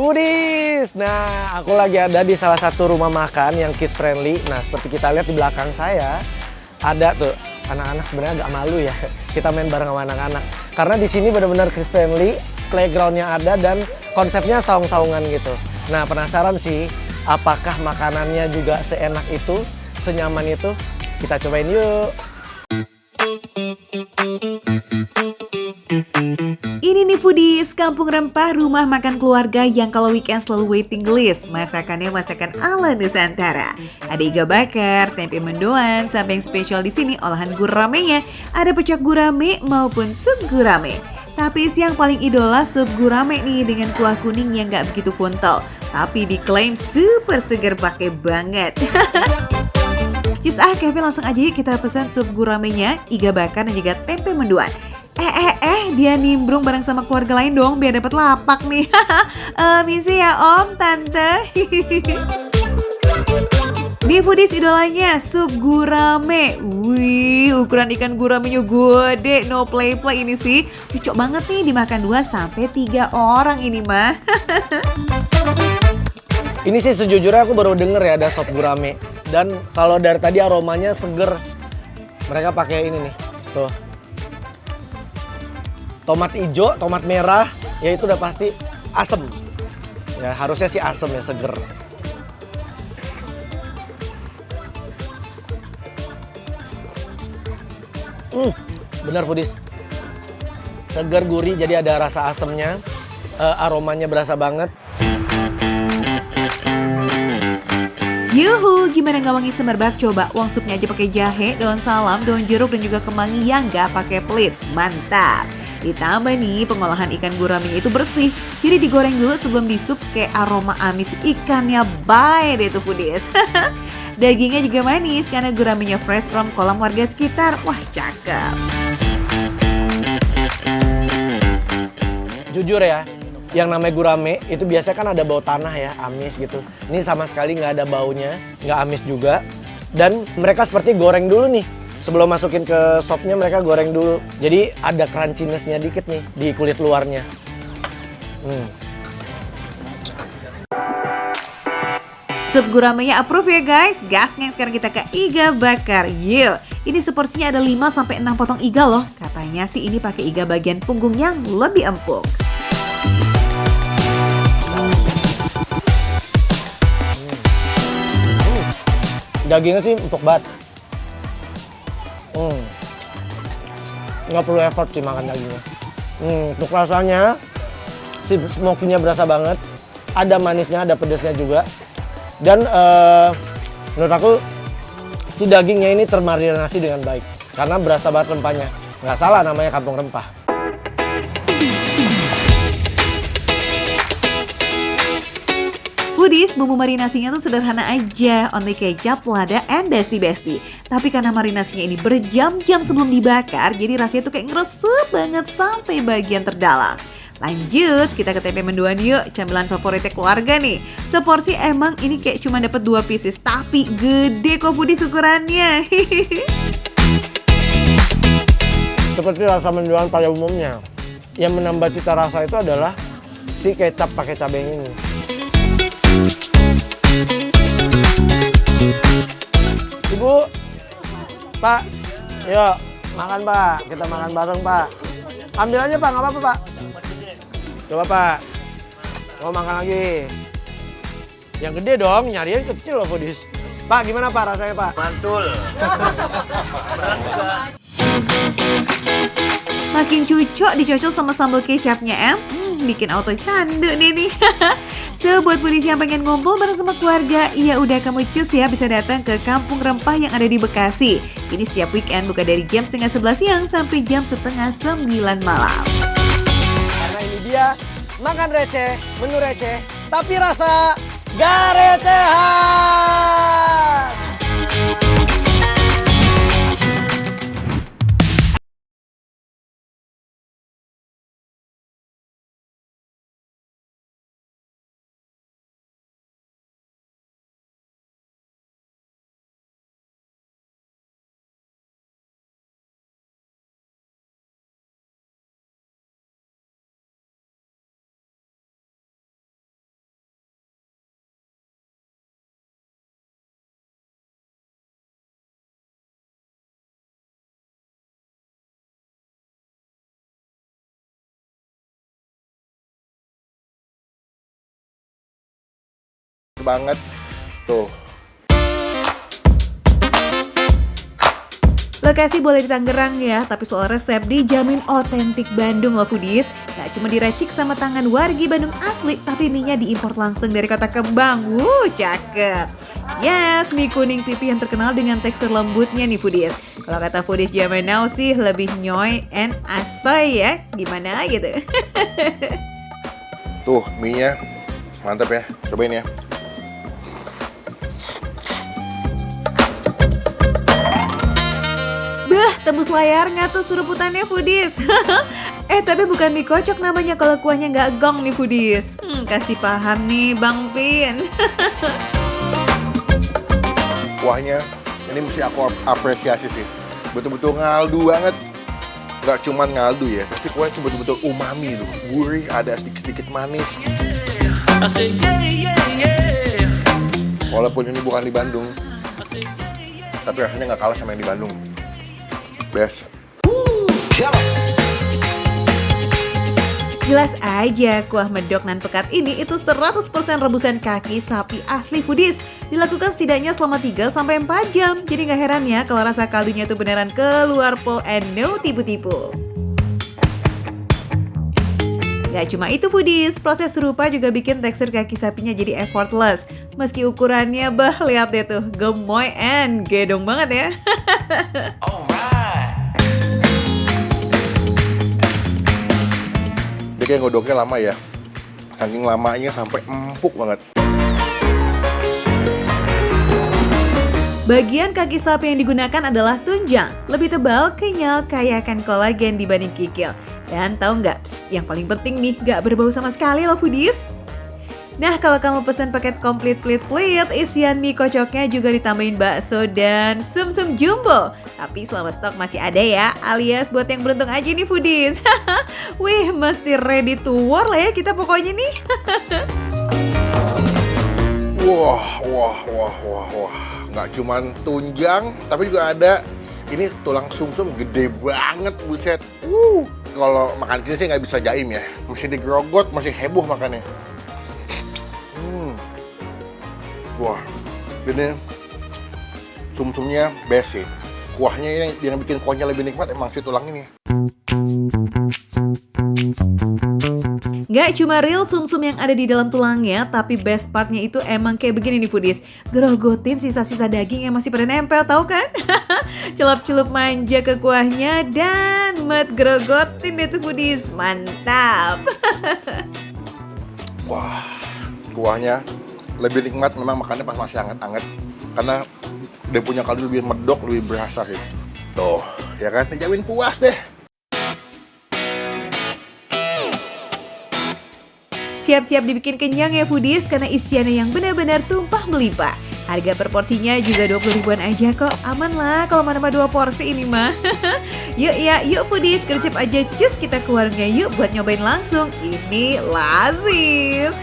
Foodies. Nah, aku lagi ada di salah satu rumah makan yang kids friendly. Nah, seperti kita lihat di belakang saya, ada tuh anak-anak, sebenarnya agak malu ya. Kita main bareng sama anak-anak. Karena di sini benar-benar kids friendly, playgroundnya ada dan konsepnya saung-saungan gitu. Nah, penasaran sih, apakah makanannya juga seenak itu, senyaman itu? Kita cobain yuk. Ini nih foodies, kampung rempah rumah makan keluarga yang kalau weekend selalu waiting list. Masakannya masakan ala Nusantara. Ada iga bakar, tempe mendoan, sampai yang spesial di sini olahan guramenya. Ada pecak gurame maupun sup gurame. Tapi yang paling idola sup gurame nih dengan kuah kuning yang gak begitu kental. Tapi diklaim super segar pakai banget. Kevin langsung aja yuk kita pesan sup guramenya, iga bakar dan juga tempe mendoan. Dia nimbrung bareng sama keluarga lain dong biar dapat lapak nih. Misi ya om, tante. Di foodies idolanya sup gurame. Wih, ukuran ikan guramenya gede, no play-play ini sih. Cocok banget nih dimakan 2-3 orang ini mah. Ini sih sejujurnya aku baru denger ya ada sop gurame. Dan kalau dari tadi aromanya seger. Mereka pakai ini nih, tuh. Tomat hijau, tomat merah, ya itu udah pasti asem. Ya harusnya sih asem ya, seger. Benar foodies. Seger, gurih, jadi ada rasa asemnya. Aromanya berasa banget. Yuhu, gimana gak wangi semerbak? Coba uang supnya aja pakai jahe, daun salam, daun jeruk dan juga kemangi yang gak pakai pelit. Mantap. Ditambah nih pengolahan ikan guramenya itu bersih. Jadi digoreng dulu sebelum disup kayak aroma amis ikannya. Bye deh tuh foodies. Dagingnya juga manis karena guramenya fresh from kolam warga sekitar. Wah, cakep. Jujur ya, yang namanya gurame itu biasanya kan ada bau tanah ya, amis gitu. Ini sama sekali nggak ada baunya, nggak amis juga. Dan mereka seperti goreng dulu nih. Sebelum masukin ke sopnya mereka goreng dulu. Jadi ada crunchiness-nya dikit nih di kulit luarnya. Sup guramenya approve ya guys. Gasnya sekarang kita ke iga bakar. Yuk, ini seporsinya ada 5-6 potong iga loh. Katanya sih ini pakai iga bagian punggung yang lebih empuk. Dagingnya sih empuk banget. Nggak perlu effort sih makan dagingnya. Untuk rasanya, si smoky-nya berasa banget. Ada manisnya, ada pedasnya juga. Dan menurut aku, si dagingnya ini termarinasi dengan baik. Karena berasa banget rempahnya. Nggak salah namanya kampung rempah. Foodies, bumbu marinasinya tuh sederhana aja, only kecap, lada, and besti-besti. Tapi karena marinasinya ini berjam-jam sebelum dibakar, jadi rasanya tuh kayak ngeresep banget sampai bagian terdalam. Lanjut, kita ke tempe mendoan yuk, camilan favoritnya keluarga nih. Seporsi emang ini kayak cuma dapat 2 pieces, tapi gede kok foodies ukurannya. Seperti rasa mendoan pada umumnya. Yang menambah cita rasa itu adalah si kecap pakai cabai ini. Ibu, Pak, yuk makan Pak, kita makan bareng Pak. Ambil aja Pak, nggak apa-apa Pak. Coba Pak, mau makan lagi. Yang gede dong, nyari yang kecil loh foodies. Pak, gimana Pak rasanya Pak? Mantul. Berat juga. Makin cucok dicocol sama sambal kecapnya bikin auto candu nih. So, buat foodies yang pengen ngumpul bareng sama keluarga, ya udah kamu cus ya bisa datang ke Kampung Rempah yang ada di Bekasi. Ini setiap weekend buka dari jam 10:30 siang sampai jam 8:30 malam. Karena ini dia, makan receh, menu receh, tapi rasa gak recehan. banget. Tuh. Lokasi boleh di Tangerang ya, tapi soal resep dijamin otentik Bandung loh foodies. Gak cuma diracik sama tangan wargi Bandung asli, tapi mie-nya diimpor langsung dari kota Kembang. Cakep. Yes, mie kuning pipi yang terkenal dengan tekstur lembutnya nih foodies. Kalau kata foodies zaman now sih lebih nyoy and asoy ya, gimana gitu. Tuh, mie-nya mantap ya. Cobain ya. Tembus layar nggak tuh suruputannya foodies? Tapi bukan mie kocok namanya kalau kuahnya nggak gong nih foodies. Kasih paham nih Bang Pin. Kuahnya ini mesti aku apresiasi sih. Betul-betul ngaldu banget. Nggak cuma ngaldu ya, tapi kuahnya tuh betul-betul umami tuh. Gurih, ada sedikit-sedikit manis. Walaupun ini bukan di Bandung, tapi rasanya nggak kalah sama yang di Bandung. Best. Jelas aja kuah medok nan pekat ini itu 100% rebusan kaki sapi asli foodies. Dilakukan setidaknya selama 3-4 jam. Jadi gak heran ya kalau rasa kaldunya tuh beneran keluar pol and no tipu-tipu. Gak cuma itu foodies, proses serupa juga bikin tekstur kaki sapinya jadi effortless. Meski ukurannya lihat deh tuh, gemoy and gedong banget ya. Dia kayak ngodoknya lama ya. Saking lamanya sampai empuk banget. Bagian kaki sapi yang digunakan adalah tunjang. Lebih tebal, kenyal, kaya akan kolagen dibanding kikil. Dan tahu nggak, yang paling penting nih, nggak berbau sama sekali loh foodies. Nah, kalau kamu pesan paket komplit plit-plit, isian mie kocoknya juga ditambahin bakso dan sum-sum jumbo. Tapi selama stok masih ada ya, alias buat yang beruntung aja nih foodies. Wih, mesti ready to war lah ya kita pokoknya nih. Wah. Nggak cuman tunjang, tapi juga ada ini tulang sumsum gede banget, buset. Kalau makan sini sih nggak bisa jaim ya, masih digerogot, masih heboh makannya. Wah, ini sumsumnya best sih. Kuahnya ini yang bikin kuahnya lebih nikmat emang si tulang ini. Gak cuma real sumsum yang ada di dalam tulangnya, tapi best partnya itu emang kayak begini nih foodies. Gerogotin sisa-sisa daging yang masih pada nempel, tahu kan? Celup-celup manja ke kuahnya dan gerogotin deh tuh foodies. Mantap. Wah, kuahnya lebih nikmat memang makannya pas masih hangat-hangat. Karena dia punya kaldu lebih medok, lebih berasa sih. Tuh, ya kan? Dijamin puas deh. Siap-siap dibikin kenyang ya foodies karena isiannya yang benar-benar tumpah melimpah. Harga per porsinya juga 20 ribuan aja kok. Aman lah kalau mana 2 porsi ini mah. Yuk foodies, gercep aja cus kita ke warungnya yuk buat nyobain langsung. Ini lazis.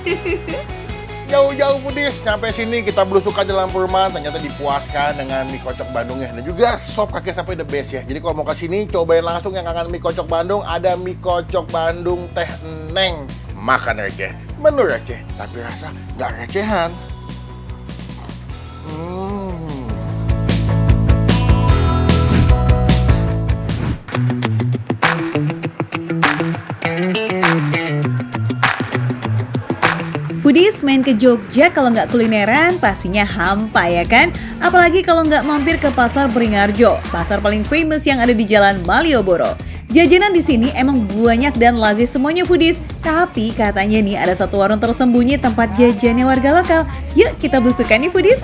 Jauh-jauh foodies, nyampe sini kita belusukan di lampu rumah, ternyata dipuaskan dengan mie kocok Bandungnya. Dan juga sop kaki sapi the best ya. Jadi kalau mau kesini, cobain langsung yang kangen mie kocok Bandung. Ada mie kocok Bandung Teh Neng. Makan receh, menu receh, tapi rasa nggak recehan. Foodies main ke Jogja kalau nggak kulineran pastinya hampa ya kan? Apalagi kalau nggak mampir ke Pasar Beringharjo, pasar paling famous yang ada di Jalan Malioboro. Jajanan di sini emang banyak dan lazis semuanya foodies, tapi katanya nih ada satu warung tersembunyi tempat jajannya warga lokal. Yuk kita belusukan nih foodies.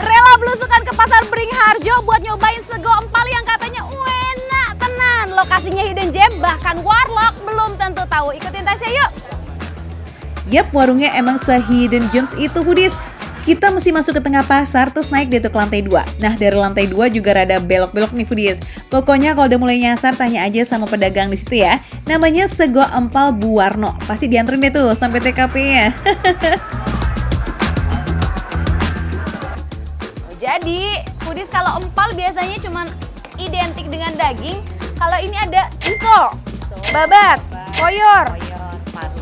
Rela belusukan ke Pasar Beringharjo buat nyobain sego empal yang katanya enak tenan. Lokasinya hidden gem, bahkan warlock belum tentu tahu. Ikutin Tasya yuk. Yap, warungnya emang se-hidden gems itu foodies. Kita mesti masuk ke tengah pasar terus naik deh tuh ke lantai 2. Nah dari lantai 2 juga rada belok-belok nih foodies. Pokoknya kalau udah mulai nyasar tanya aja sama pedagang di situ ya. Namanya Sego Empal Bu Warno. Pasti dianterin deh tuh sampai TKP-nya. Jadi foodies kalau empal biasanya cuma identik dengan daging. Kalau ini ada iso, babat, koyor,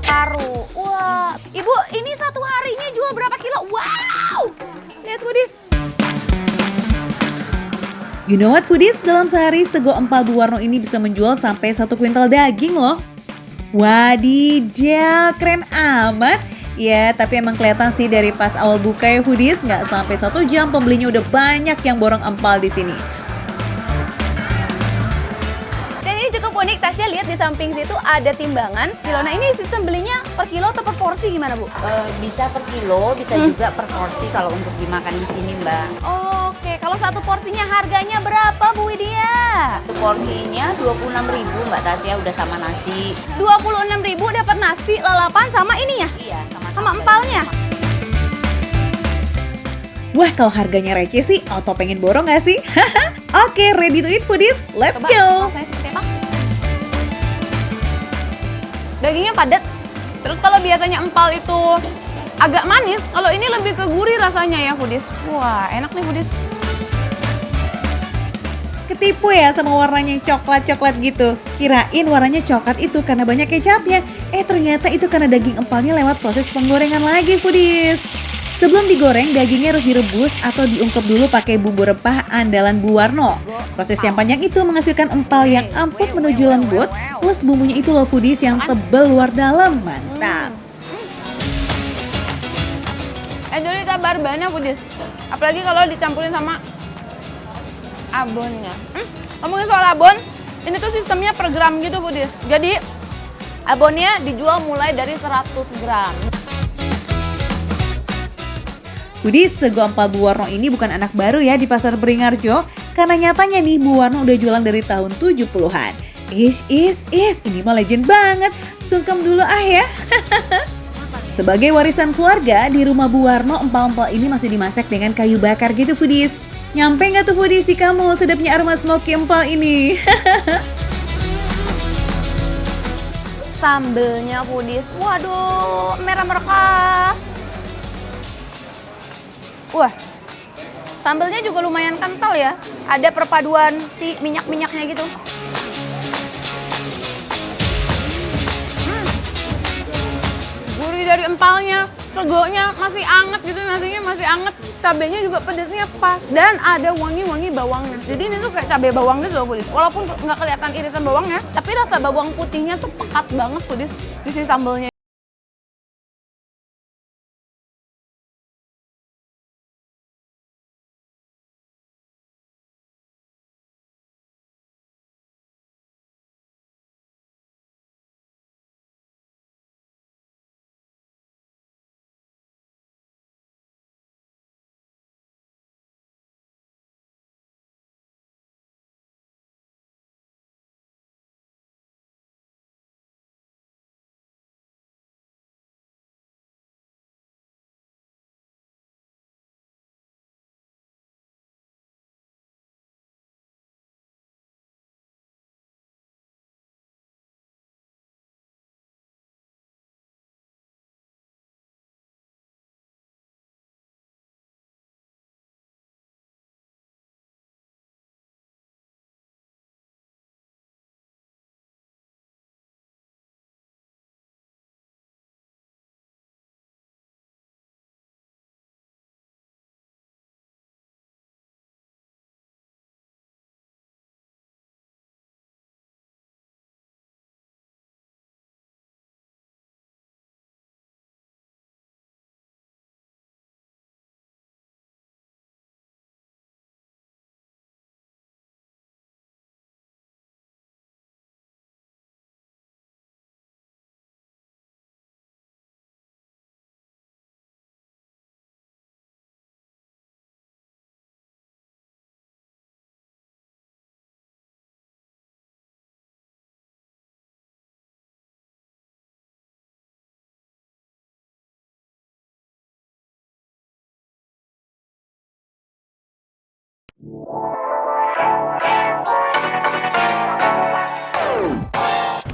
paru. Wah Ibu, ini satu harinya jual berapa kilo? Wow! Lihat foodies. You know what foodies? Dalam sehari Sego Empal Bu Warno ini bisa menjual sampai 1 kuintal daging loh. Wadidaw, keren amat. Ya, tapi emang kelihatan sih dari pas awal buka ya foodies, nggak sampai 1 jam pembelinya udah banyak yang borong empal di sini. Dan ini cukup unik, Tasya lihat di samping situ ada timbangan kilo. Nah ini sistem belinya per kilo atau per porsi gimana Bu? Bisa per kilo, bisa juga per porsi kalau untuk dimakan di sini, Mbak. Oke, kalau satu porsinya harganya berapa Bu Widya? Satu porsinya 26.000 Mbak Tasya, udah sama nasi. 26.000 dapat nasi, lalapan sama ini ya? Iya, Sama empalnya? Wah, kalau harganya receh sih, auto pengen borong nggak sih? Oke, ready to eat foodies? Let's Coba go! rasanya seperti apa? Dagingnya padat. Terus kalau biasanya empal itu agak manis, kalau ini lebih ke gurih rasanya ya foodies. Wah, enak nih foodies. Ketipu ya sama warnanya yang coklat-coklat gitu. Kirain warnanya coklat itu karena banyak kecapnya. Ternyata itu karena daging empalnya lewat proses penggorengan lagi foodies. Sebelum digoreng, dagingnya harus direbus atau diungkep dulu pakai bumbu rempah andalan Bu Warno. Proses yang panjang itu menghasilkan empal yang empuk menuju lembut, plus bumbunya itu loh foodies yang tebal luar dalam. Mantap. Jadi kabar banyak foodies. Apalagi kalau dicampurin sama abonnya. Ngomongin soal abon, ini tuh sistemnya per gram gitu foodies. Jadi abonnya dijual mulai dari 100 gram. Foodies, Sego Empal Bu Warno ini bukan anak baru ya di pasar Beringharjo. Karena nyatanya nih Bu Warno udah jualan dari tahun 70-an. Ini mah legend banget. Sungkem dulu ya. Sebagai warisan keluarga, di rumah Bu Warno empal-empal ini masih dimasak dengan kayu bakar gitu foodies. Nyampe nggak tuh foodies di kamu sedapnya aroma smoky empal ini? Sambelnya foodies, waduh merah merekah. Wah, sambelnya juga lumayan kental ya. Ada perpaduan si minyak-minyaknya gitu. Gurih dari empalnya, segonya masih anget gitu, nasinya masih anget. Cabenya juga pedasnya pas dan ada wangi-wangi bawangnya. Jadi ini tuh kayak cabai bawang gitu loh foodies. Walaupun nggak kelihatan irisan bawangnya, tapi rasa bawang putihnya tuh pekat banget foodies di si sambelnya.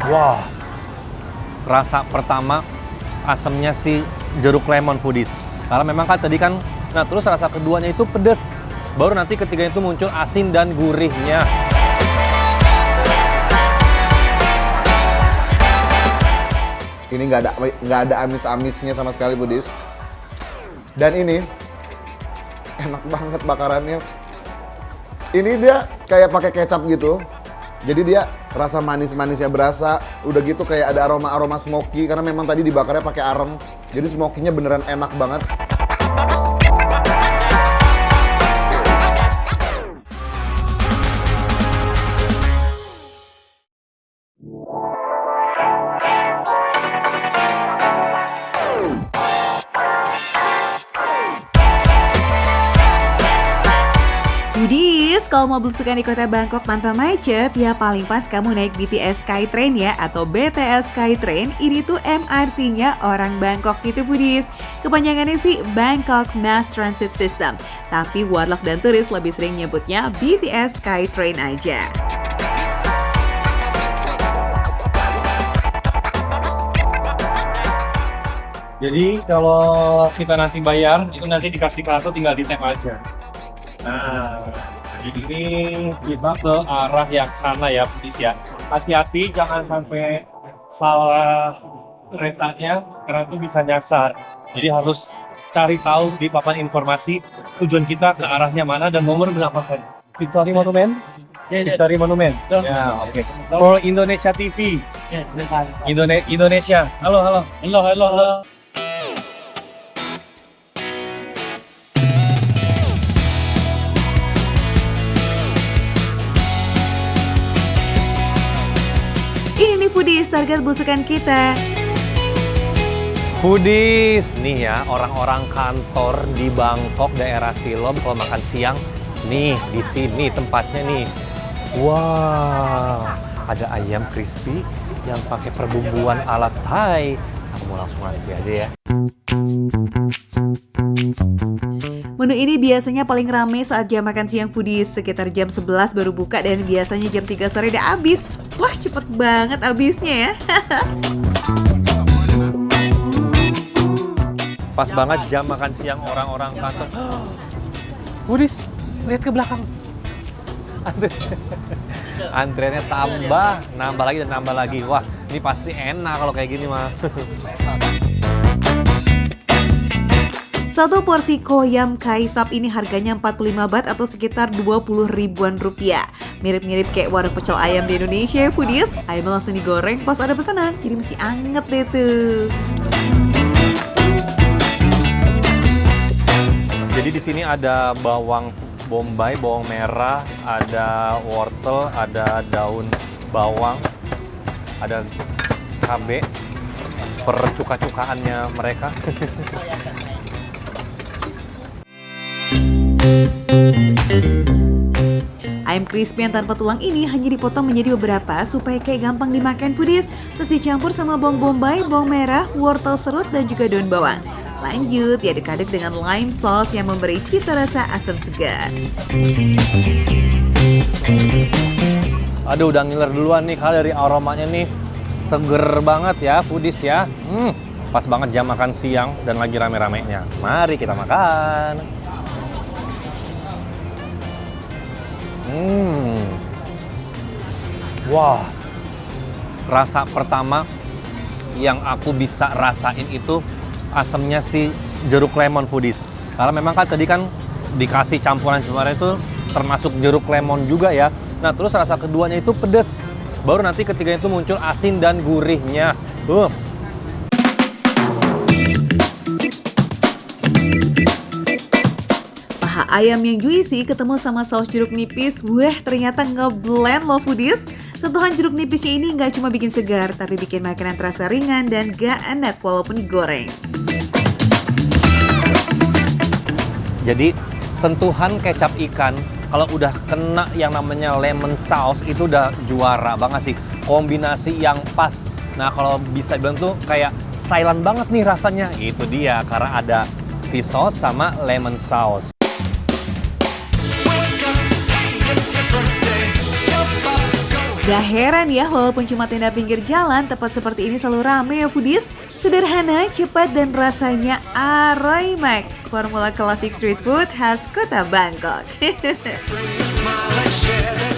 Wah, rasa pertama asamnya si jeruk lemon foodies. Karena memang kan tadi kan, nah terus rasa keduanya itu pedes. Baru nanti ketiganya itu muncul asin dan gurihnya. Ini nggak ada amis-amisnya sama sekali, Budis. Dan ini enak banget bakarannya. Ini dia kayak pakai kecap gitu. Jadi dia rasa manis-manisnya berasa. Udah gitu kayak ada aroma-aroma smoky karena memang tadi dibakarnya pakai areng. Jadi smoky-nya beneran enak banget. Foodies, kalau mau belusukan di kota Bangkok tanpa macet, ya paling pas kamu naik BTS Skytrain ya, atau BTS Skytrain. Ini tuh MRT-nya orang Bangkok gitu, Foodies. Kepanjangannya sih Bangkok Mass Transit System, tapi warlock dan turis lebih sering nyebutnya BTS Skytrain aja. Jadi kalau kita nanti bayar, itu nanti dikasih kartu tinggal di tap aja. Nah, ini kita ke arah yang sana ya, Foodies ya. Hati-hati jangan sampai salah keretanya, karena itu bisa nyasar. Jadi harus cari tahu di papan informasi tujuan kita ke arahnya mana dan nomor berapa kan. Victory Monument? Victory Monument. Ya, oke. For Indonesia TV. Indonesia. Halo. Ini nih Foodies, target belusukan kita. Foodies, nih ya orang-orang kantor di Bangkok daerah Silom kalau makan siang, nih di sini tempatnya nih. Wah, ada ayam crispy yang pakai perbumbuan ala Thai. Aku mau langsung antri aja ya. Menu ini biasanya paling rame saat jam makan siang Foodies, sekitar jam 11 baru buka dan biasanya jam 3 sore udah habis. Wah, cepet banget habisnya ya. Pas banget jam makan siang orang-orang kantor. Foodies, lihat ke belakang. Antreannya nambah lagi dan nambah lagi. Wah, ini pasti enak kalau kayak gini mah. Satu porsi koyam kaisap ini harganya 45 baht atau sekitar 20 ribuan rupiah. Mirip-mirip kayak warung pecel ayam di Indonesia ya, Foodies. Ayamnya langsung digoreng pas ada pesanan, jadi masih anget deh tuh. Jadi di sini ada bawang bombay, bawang merah, ada wortel, ada daun bawang, ada cabai, percuka-cukaannya mereka. Ayam crispy yang tanpa tulang ini hanya dipotong menjadi beberapa supaya kayak gampang dimakan, Foodies. Terus dicampur sama bawang bombay, bawang merah, wortel serut, dan juga daun bawang. Lanjut, diaduk-aduk dengan lime sauce yang memberi cita rasa asam segar. Aduh, udah ngiler duluan nih kalau dari aromanya nih. Seger banget ya, Foodies ya. Pas banget jam makan siang dan lagi rame-ramenya. Mari kita makan. Wah, rasa pertama yang aku bisa rasain itu asamnya si jeruk lemon, Foodies. Karena memang kan tadi kan dikasih campuran itu termasuk jeruk lemon juga ya. Nah, terus rasa keduanya itu pedas. Baru nanti ketiganya itu muncul asin dan gurihnya. Paha ayam yang juicy ketemu sama saus jeruk nipis, wah ternyata ngeblend loh, Foodies. Sentuhan jeruk nipisnya ini nggak cuma bikin segar, tapi bikin makanan terasa ringan dan gak enak walaupun digoreng. Jadi sentuhan kecap ikan kalau udah kena yang namanya lemon sauce itu udah juara banget sih. Kombinasi yang pas. Nah, kalau bisa bilang tuh kayak Thailand banget nih rasanya. Itu dia karena ada fish sauce sama lemon sauce. Gak heran ya, walaupun cuma tenda pinggir jalan, tempat seperti ini selalu rame ya, Foodies. Sederhana, cepat, dan rasanya aroimak. Formula klasik street food khas kota Bangkok.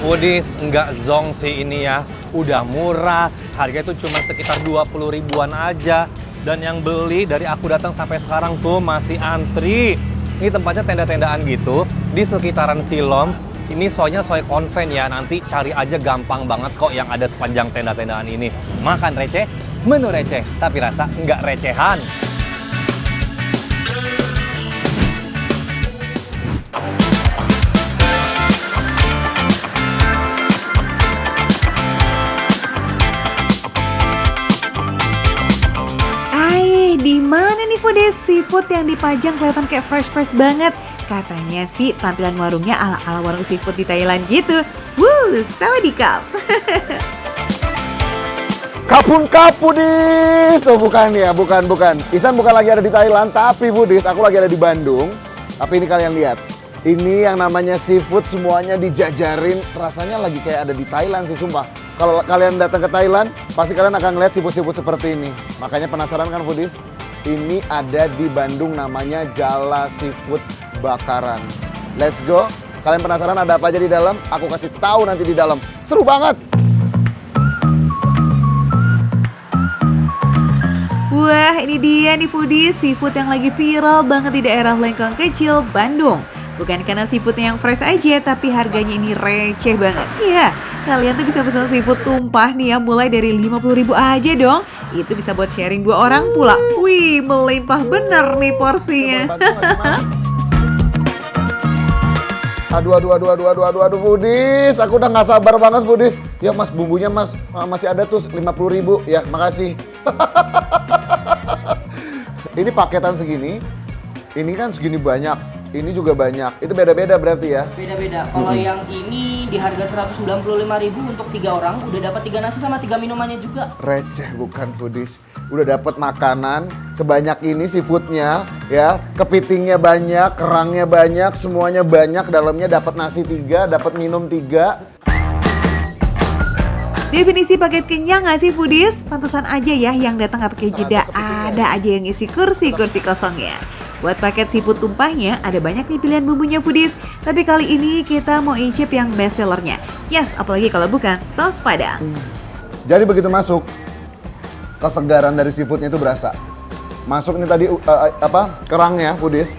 Foodies, nggak zong sih ini ya. udah murah, harganya tuh cuma sekitar 20 ribuan aja. Dan yang beli dari aku datang sampai sekarang tuh masih antri. Ini tempatnya tenda-tendaan gitu di sekitaran Silom. Ini soalnya soy konven ya, nanti cari aja gampang banget kok yang ada sepanjang tenda-tendaan ini. Makan receh, menu receh, tapi rasa nggak recehan. Di mana nih foodies? Seafood yang dipajang kelihatan kayak fresh banget. Katanya sih tampilan warungnya ala-ala warung seafood di Thailand gitu. Wuh, sawadikap. Kapun foodies. Oh bukan ya, bukan. Isan bukan lagi ada di Thailand, tapi foodies aku lagi ada di Bandung. Tapi ini kalian lihat. Ini yang namanya seafood semuanya dijajarin. Rasanya lagi kayak ada di Thailand sih, sumpah. Kalau kalian datang ke Thailand, pasti kalian akan ngeliat seafood-seafood seperti ini. Makanya penasaran kan foodies? Ini ada di Bandung namanya Jala Seafood Bakaran. Let's go. Kalian penasaran ada apa aja di dalam? Aku kasih tahu nanti di dalam. Seru banget. Wah, ini dia nih foodies, seafood yang lagi viral banget di daerah Lengkong Kecil, Bandung. Bukan karena seafoodnya yang fresh aja, tapi harganya ini receh banget. Iya, kalian tuh bisa pesan seafood tumpah nih ya, mulai dari 50.000 aja dong. Itu bisa buat sharing 2 orang pula. Wih, melimpah bener nih porsinya. Aduh, foodies. Aku udah nggak sabar banget, foodies. Ya mas, bumbunya mas, masih ada tuh 50.000. Ya, makasih. Ini paketan segini. Ini kan segini banyak. Ini juga banyak. Itu beda-beda berarti ya? Beda-beda. Kalau yang ini di harga 195.000 untuk 3 orang, udah dapat 3 nasi sama 3 minumannya juga. Receh bukan foodies. Udah dapat makanan sebanyak ini seafoodnya ya. Kepitingnya banyak, kerangnya banyak, semuanya banyak. Dalamnya dapat nasi 3, dapat minum 3. Definisi paket kenyang nggak sih foodies? Pantesan aja ya yang datang nggak pakai jeda. Ada aja yang isi kursi-kursi kosongnya. Buat paket seafood tumpahnya, ada banyak nih pilihan bumbunya foodies. Tapi kali ini kita mau icip yang best sellernya. Yes, apalagi kalau bukan saus padang. Jadi begitu masuk, kesegaran dari seafoodnya itu berasa. Masuk nih tadi kerangnya foodies.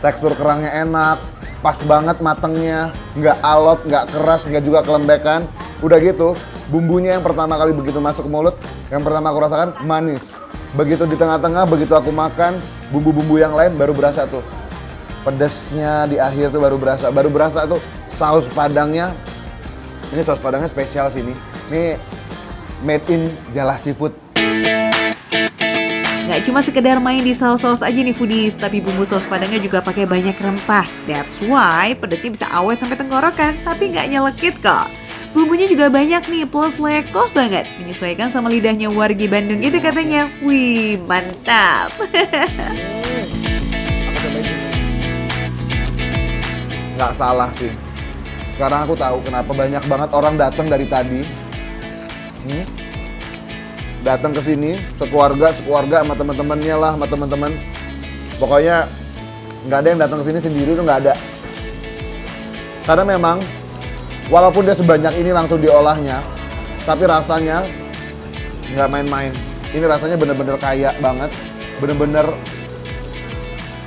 Tekstur kerangnya enak, pas banget matengnya, nggak alot, nggak keras, nggak juga kelembekan. Udah gitu, bumbunya yang pertama kali begitu masuk ke mulut, yang pertama aku rasakan manis. Begitu di tengah-tengah, begitu aku makan, bumbu-bumbu yang lain baru berasa tuh. Pedesnya di akhir tuh baru berasa tuh saus padangnya. Ini saus padangnya spesial sih ini. Ini made in Jala Seafood. Nggak cuma sekedar main di saus-saus aja nih foodies, tapi bumbu saus padangnya juga pakai banyak rempah. That's why pedesnya bisa awet sampai tenggorokan, tapi nggak nyelekit kok. Bumbunya juga banyak nih, plus lekoh banget. Menyesuaikan sama lidahnya wargi Bandung gitu katanya. Wih, mantap. Nggak salah sih. Sekarang aku tahu kenapa banyak banget orang datang dari tadi. Datang ke sini, sekeluarga sama teman-temannya lah, sama teman-teman. Pokoknya nggak ada yang datang ke sini sendiri tuh nggak ada. Karena memang walaupun dia sebanyak ini langsung diolahnya, tapi rasanya nggak main-main. Ini rasanya bener-bener kaya banget, bener-bener.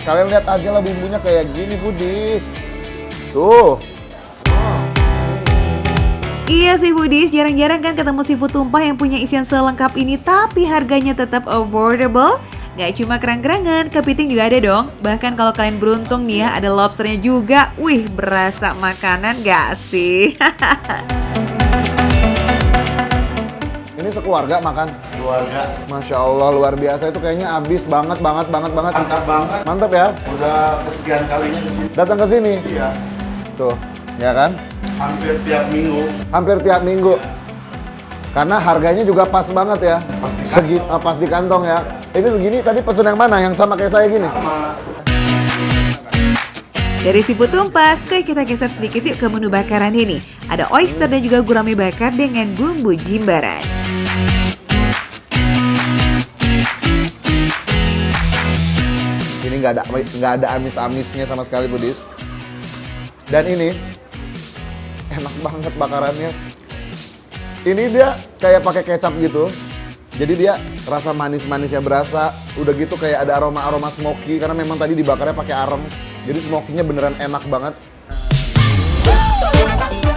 Kalian lihat aja lah bumbunya kayak gini foodies. Tuh. Iya sih foodies, jarang-jarang kan ketemu seafood tumpah yang punya isian selengkap ini tapi harganya tetap affordable. Gak cuma kerang-kerangan, kepiting juga ada dong. Bahkan kalau kalian beruntung nih ya, ada lobsternya juga. Wih, berasa makanan gak sih? Ini sekeluarga makan? Keluarga. Masya Allah, luar biasa. Itu kayaknya abis banget. Mantap banget. Mantap ya? Udah kesekian kalinya kesini. Datang ke sini? Iya. Tuh, ya kan? Hampir tiap minggu. Hampir tiap minggu. Karena harganya juga pas banget ya. Pas di kantong ya. Ini segini tadi pesen yang mana? Yang sama kayak saya gini? Dari seafood tumpah, kita geser sedikit yuk ke menu bakaran ini. Ada oyster dan juga gurame bakar dengan bumbu jimbaran. Ini nggak ada amis-amisnya sama sekali foodies. Dan ini enak banget bakarannya. Ini dia kayak pakai kecap gitu. Jadi dia rasa manis-manisnya berasa. Udah gitu kayak ada aroma-aroma smoky karena memang tadi dibakarnya pakai arem. Jadi smokinya beneran enak banget.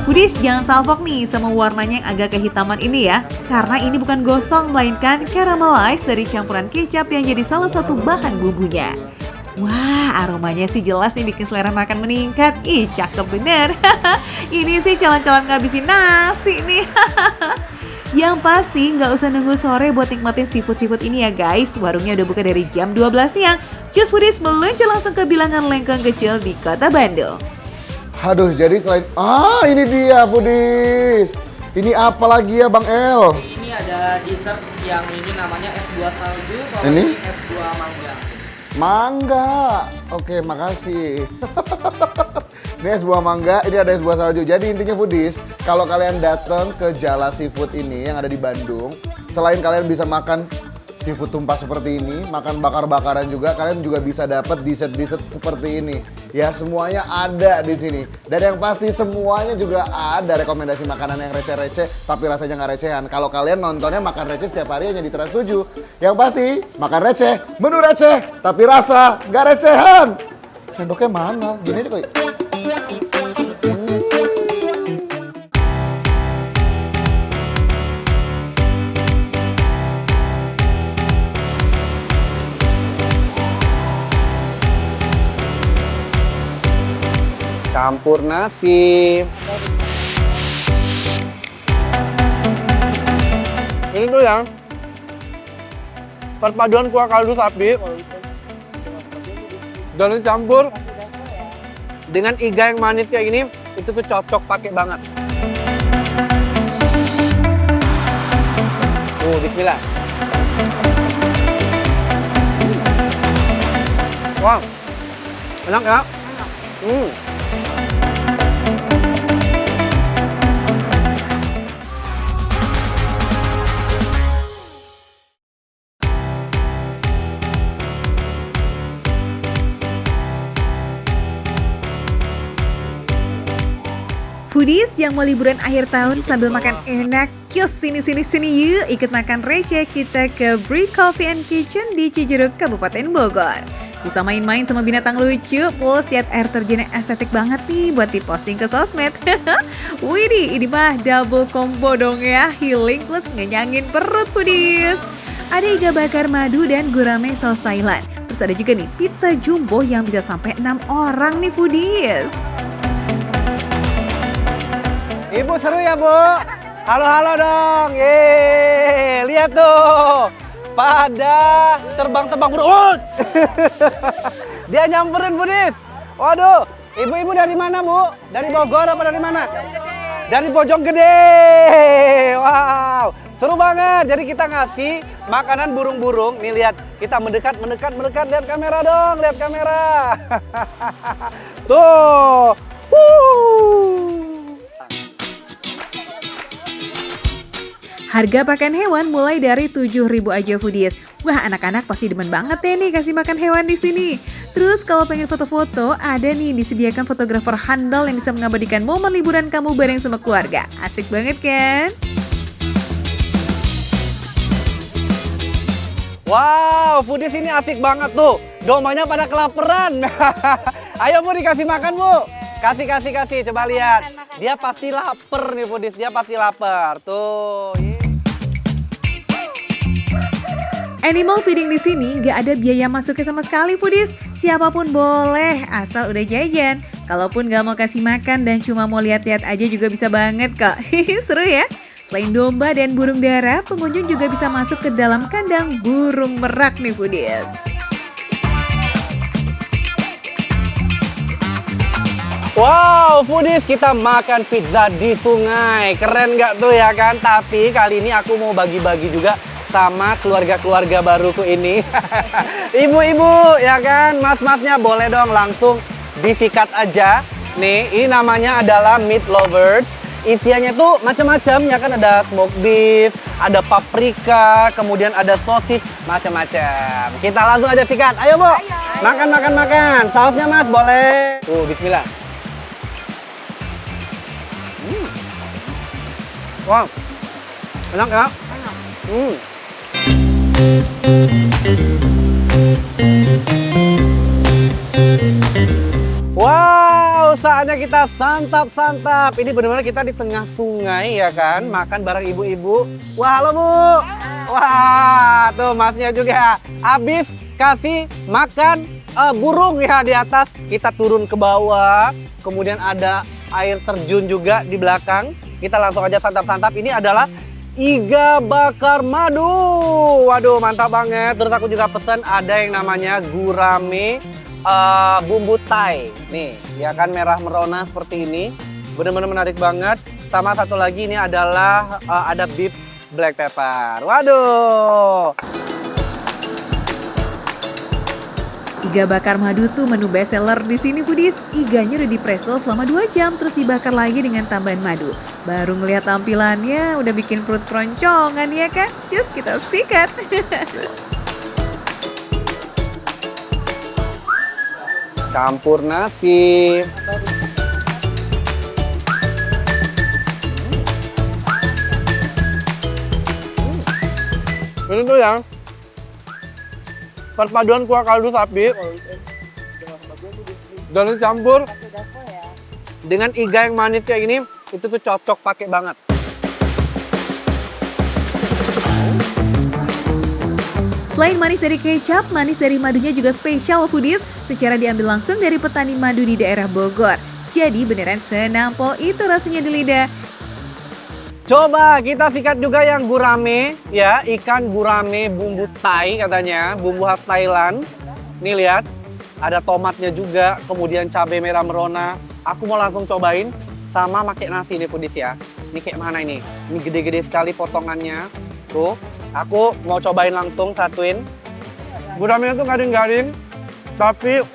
Foodies, jangan salfok nih sama warnanya yang agak kehitaman ini ya. Karena ini bukan gosong, melainkan caramelized dari campuran kecap yang jadi salah satu bahan bumbunya. Wah, aromanya sih jelas nih bikin selera makan meningkat. Ih, cakep bener. Ini sih calon-calon ngabisin nasi nih. Yang pasti nggak usah nunggu sore buat nikmatin seafood-seafood ini ya guys. Warungnya udah buka dari jam 12 siang. Just Foodies meluncur langsung ke bilangan lengkong kecil di kota Bandung. Aduh, jadi selain... ini dia Foodies. Ini apa lagi ya Bang El? Ini ada dessert yang ini namanya es buah salju, kalau Ini? ini es buah mangga. Mangga. Oke, makasih. Ini es buah mangga, ini ada es buah salju. Jadi intinya Foodies, kalau kalian datang ke Jala Seafood ini yang ada di Bandung, selain kalian bisa makan seafood tumpah seperti ini, makan bakar-bakaran juga, kalian juga bisa dapat dessert-dessert seperti ini. Ya, semuanya ada di sini. Dan yang pasti semuanya juga ada rekomendasi makanan yang receh-receh, tapi rasanya nggak recehan. Kalau kalian nontonnya makan receh setiap hari hanya di Trans 7. Yang pasti, makan receh, menu receh, tapi rasa nggak recehan. Sendoknya mana? Gini aja kali. Campur nasi. Ini tuh yang perpaduan kuah kaldu sapi dan dicampur dengan iga yang manis kayak gini, itu tuh cocok pakai banget. Bismillah. Wah, enak ya? Foodies yang mau liburan akhir tahun sambil makan enak, yuk sini yuk ikut makan receh kita ke Brie Coffee and Kitchen di Cijeruk, Kabupaten Bogor. Bisa main-main sama binatang lucu, plus lihat air terjunnya estetik banget nih buat diposting ke sosmed. Widih, ini mah double combo dong ya, healing plus ngenyangin perut Foodies. Ada iga bakar madu dan gurame saus Thailand. Terus ada juga nih pizza jumbo yang bisa sampai 6 orang nih Foodies. Ibu seru ya, Bu? Halo dong. Yeay, lihat tuh. Pada terbang-terbang burung. Oh! Dia nyamperin, Foodies. Waduh, ibu-ibu dari mana, Bu? Dari Bogor apa dari mana? Dari Bojonggede. Wow, seru banget. Jadi kita ngasih makanan burung-burung. Nih lihat, kita mendekat. Lihat kamera dong, lihat kamera. Tuh. Harga pakan hewan mulai dari 7.000 aja Foodies. Wah, anak-anak pasti demen banget ya nih kasih makan hewan di sini. Terus kalau pengen foto-foto, ada nih disediakan fotografer handal yang bisa mengabadikan momen liburan kamu bareng sama keluarga. Asik banget kan? Wow, Foodies ini asik banget tuh. Domanya pada kelaparan. Ayo Bu, dikasih makan Bu. Kasih. Coba lihat. Dia pasti lapar nih Foodies. Dia pasti lapar. Tuh. Animal feeding di sini nggak ada biaya masuknya sama sekali Foodies. Siapapun boleh, asal udah jajan. Kalaupun nggak mau kasih makan dan cuma mau lihat-lihat aja juga bisa banget kok. Seru ya? Selain domba dan burung dara, pengunjung juga bisa masuk ke dalam kandang burung merak nih Foodies. Wow, Foodies, kita makan pizza di sungai. Keren nggak tuh ya kan? Tapi kali ini aku mau bagi-bagi juga sama keluarga-keluarga baruku ini. Ibu-ibu ya kan, mas-masnya boleh dong langsung disikat aja. Nih, ini namanya adalah meat lovers. Isiannya tuh macam-macam ya kan, ada smoked beef, ada paprika, kemudian ada sosis, macam-macam. Kita langsung aja sikat. Ayo, Bu. Makan. Sausnya Mas boleh. Bismillah. Wow. Enak ya? Wow, saatnya kita santap-santap. Ini benar-benar kita di tengah sungai ya kan, makan bareng ibu-ibu. Wah, halo Bu. Wah, tuh masnya juga. Habis kasih makan burung ya di atas, kita turun ke bawah. Kemudian ada air terjun juga di belakang. Kita langsung aja santap-santap. Ini adalah iga bakar madu. Waduh, mantap banget. Terus aku juga pesan ada yang namanya gurame bumbu Thai. Nih, ya kan merah merona seperti ini. Benar-benar menarik banget. Sama satu lagi ini adalah ada beef black pepper. Waduh. Iga bakar madu tuh menu best seller di sini foodies. Iganya udah di presto selama 2 jam terus dibakar lagi dengan tambahan madu. Baru ngeliat tampilannya udah bikin perut keroncongan ya kan? Cus, kita sikat. Campur nasi. Ini tuh ya perpaduan kuah kaldu sapi dan dicampur dengan iga yang manis kayak gini, itu tuh cocok pakai banget. Selain manis dari kecap, manis dari madunya juga spesial foodies. Secara diambil langsung dari petani madu di daerah Bogor. Jadi beneran senampol itu rasanya di lidah. Coba kita sikat juga yang gurame ya, ikan gurame bumbu Thai katanya, bumbu khas Thailand. Nih lihat, ada tomatnya juga, kemudian cabai merah merona. Aku mau langsung cobain sama pakai nasi nih foodies ya. Ini kayak mana ini? Ini gede-gede sekali potongannya. Tuh, aku mau cobain langsung satuin. Guramenya tuh garing-garing, tapi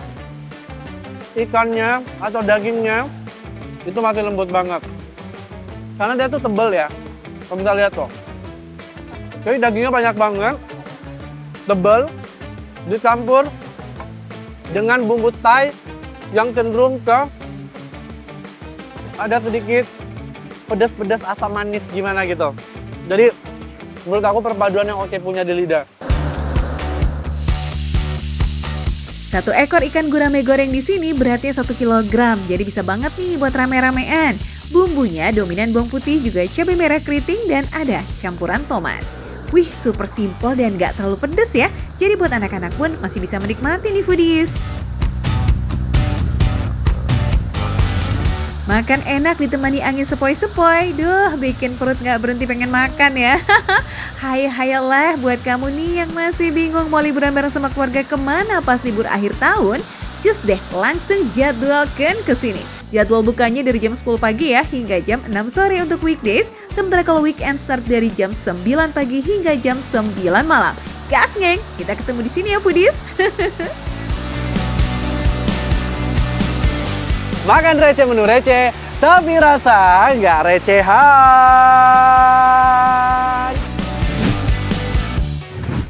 ikannya atau dagingnya itu masih lembut banget. Karena dia tuh tebel ya, kamu bisa lihat tuh. Jadi dagingnya banyak banget, tebel, dicampur dengan bumbu Thai yang cenderung ke ada sedikit pedas-pedas asam manis gimana gitu. Jadi menurut aku perpaduan yang oke punya di lidah. 1 ekor ikan gurame goreng di sini beratnya 1 kilogram, jadi bisa banget nih buat rame-ramean. Bumbunya dominan bawang putih, juga cabai merah keriting, dan ada campuran tomat. Wih, super simpel dan gak terlalu pedes ya. Jadi buat anak-anak pun masih bisa menikmati nih foodies. Makan enak ditemani angin sepoi-sepoi. Duh, bikin perut gak berhenti pengen makan ya. Hayalah buat kamu nih yang masih bingung mau liburan bareng sama keluarga kemana pas libur akhir tahun. Cus deh, langsung jadwalkan ke sini. Jadwal bukanya dari jam 10 pagi ya hingga jam 6 sore untuk weekdays. Sementara kalau weekend start dari jam 9 pagi hingga jam 9 malam. Gas ngeng, kita ketemu di sini ya foodies. Makan receh menu receh, tapi rasa nggak recehan.